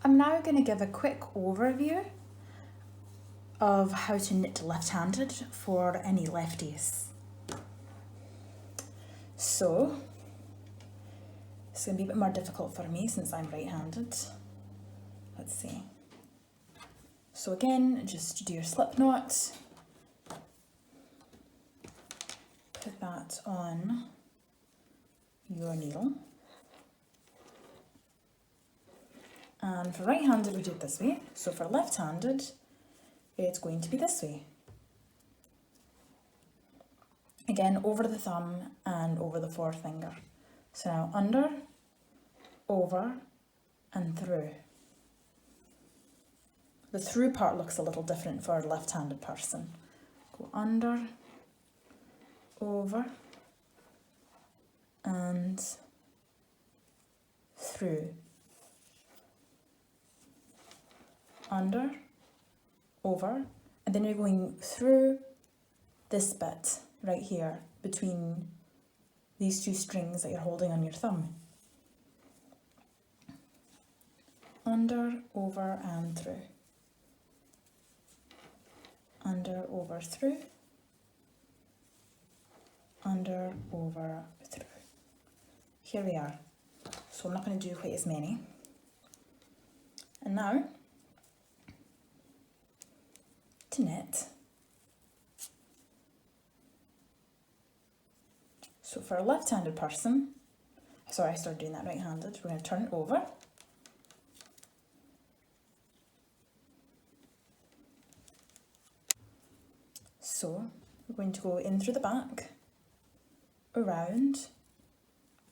I'm now going to give a quick overview of how to knit left-handed for any lefties. So, it's going to be a bit more difficult for me since I'm right-handed. Let's see. So again, just do your slip knot, put that on your needle. And for right-handed, we do it this way. So for left-handed, it's going to be this way. Again, over the thumb and over the forefinger. So now under, over, and through. The through part looks a little different for a left-handed person. Go under, over, and through. Under, over, and then you're going through this bit right here between these two strings that you're holding on your thumb. Under, over, and through. Under, over, through. Under, over, through. Here we are. So I'm not going to do quite as many. And now, to knit. So for a left-handed person, sorry, I started doing that right-handed, we're going to turn it over. So we're going to go in through the back, around,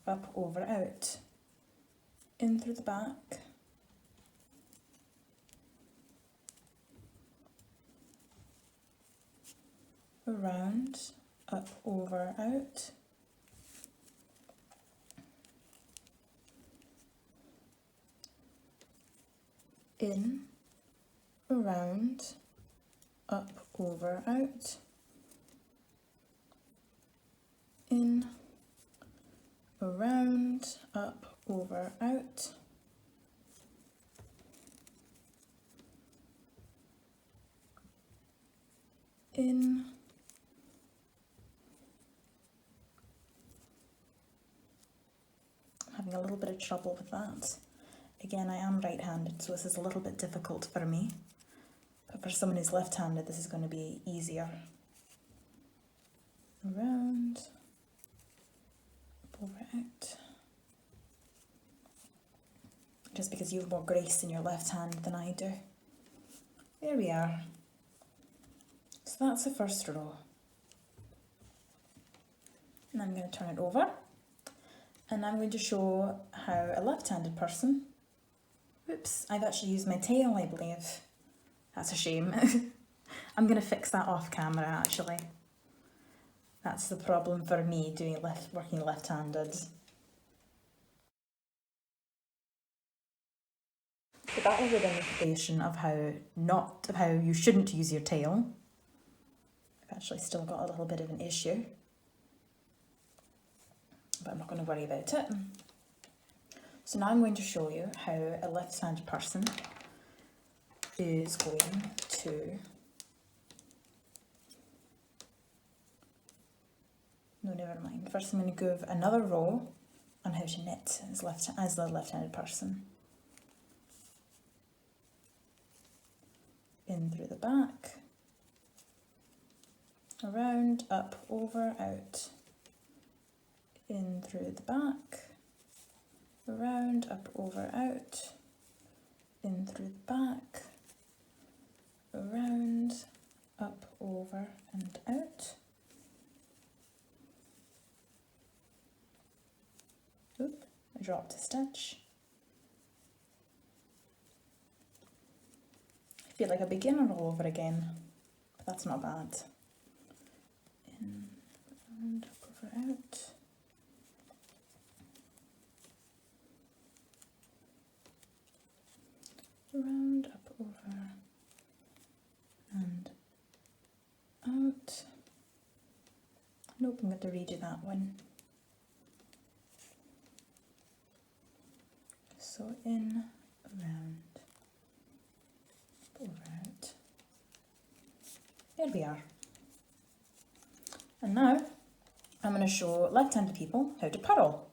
up, over, out, in through the back, around, up, over, out, in, around, up, over, out, in, around, up, over, out, in, I'm having a little bit of trouble with that. Again, I am right-handed, so this is a little bit difficult for me. But for someone who's left-handed, this is going to be easier. Around, over, out. Just because you have more grace in your left hand than I do. There we are. So that's the first row. And I'm going to turn it over. And I'm going to show how a left-handed person... Oops, I've actually used my tail, I believe. That's a shame. I'm going to fix that off camera, actually. That's the problem for me working left-handed. So that was a demonstration of how you shouldn't use your tail. I've actually still got a little bit of an issue, but I'm not going to worry about it. So now I'm going to show you how a left-handed person is going to... No, never mind. First I'm going to give another row on how to knit as the left-handed person. In through the back, around, up, over, out, in through the back, around, up, over, out, in through the back, around, up, over, and out. Oop, I dropped a stitch. I feel like a beginner all over again, but that's not bad. In, around, up, over, out. Around, up, over, and out. Nope, I'm going to redo that one. So in, around, There we are. And now I'm going to show left-handed people how to purl.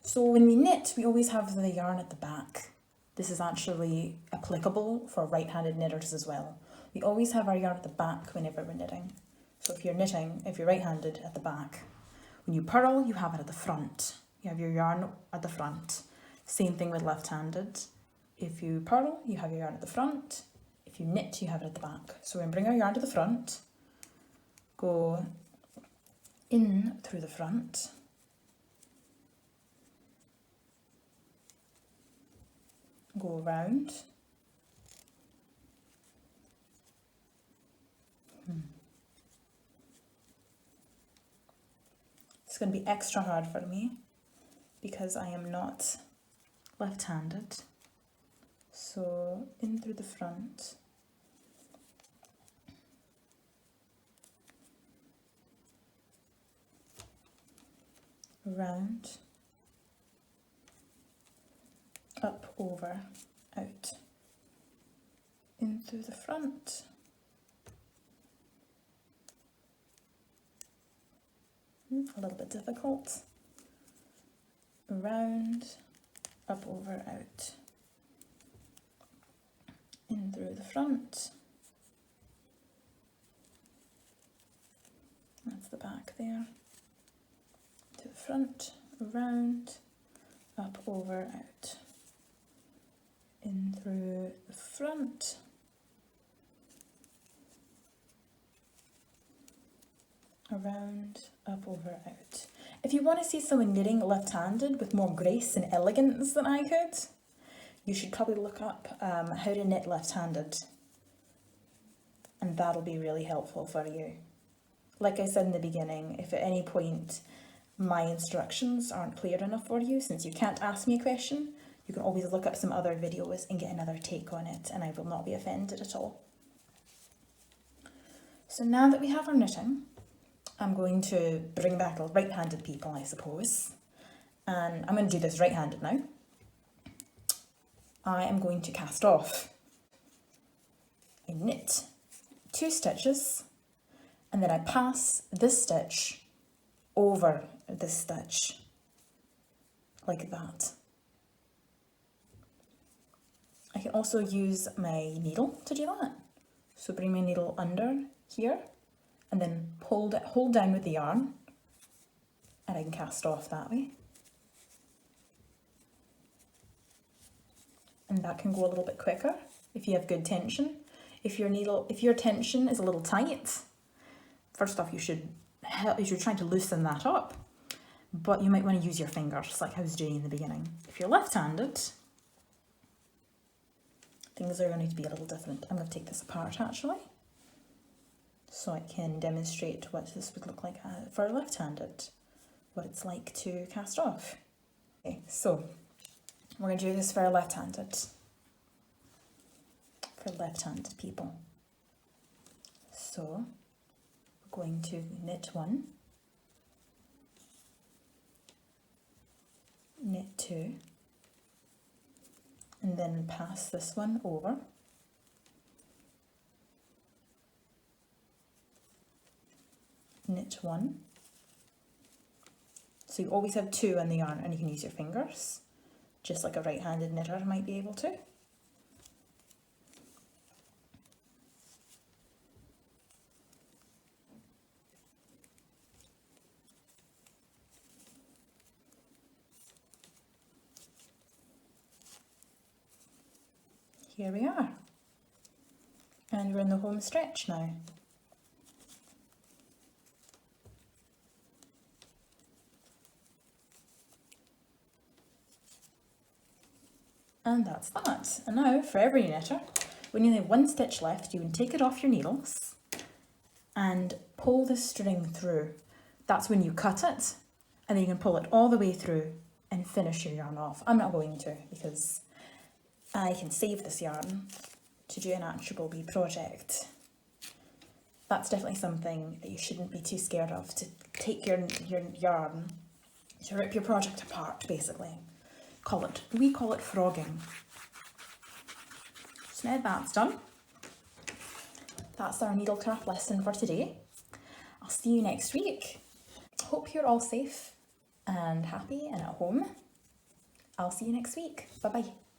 So when we knit, we always have the yarn at the back. This is actually applicable for right-handed knitters as well. We always have our yarn at the back whenever we're knitting. So if you're knitting, if you're right-handed, at the back. When you purl, you have it at the front. You have your yarn at the front. Same thing with left-handed. If you purl, you have your yarn at the front. If you knit, you have it at the back. So we're going to bring our yarn to the front, go in through the front, go around, It's going to be extra hard for me because I am not left-handed. So in through the front, round, up, over, out, in through the front, a little bit difficult, around, up, over, out, in through the front, that's the back there, to the front, around, up, over, out, in through the front, around, up, over, out. If you want to see someone knitting left-handed with more grace and elegance than I could, you should probably look up how to knit left-handed, and that'll be really helpful for you. Like I said in the beginning, if at any point my instructions aren't clear enough for you, since you can't ask me a question, you can always look up some other videos and get another take on it, and I will not be offended at all. So now that we have our knitting, I'm going to bring back our right-handed people, I suppose. And I'm going to do this right-handed now. I am going to cast off. I knit 2 stitches, and then I pass this stitch over this stitch, like that. I can also use my needle to do that. So bring my needle under here, and then hold down with the yarn, and I can cast off that way. And that can go a little bit quicker if you have good tension. If your tension is a little tight, first off, you should try to loosen that up, but you might want to use your fingers like I was doing in the beginning. If you're left-handed, things are going to be a little different. I'm going to take this apart actually, so I can demonstrate what this would look like for left-handed, what it's like to cast off. Okay, so we're going to do this for left-handed people. So we're going to knit 1, knit 2, and then pass this one over, knit 1. So you always have 2 on the yarn, and you can use your fingers, just like a right-handed knitter might be able to. Here we are, and we're in the home stretch now. And that's that. And now for every knitter, when you have 1 stitch left, you can take it off your needles and pull the string through. That's when you cut it, and then you can pull it all the way through and finish your yarn off. I'm not going to, because I can save this yarn to do an actual wee project. That's definitely something that you shouldn't be too scared of, to take your yarn, to rip your project apart, basically. We call it frogging. So now that's done, that's our needlecraft lesson for today. I'll see you next week. Hope you're all safe and happy and at home. I'll see you next week. Bye bye.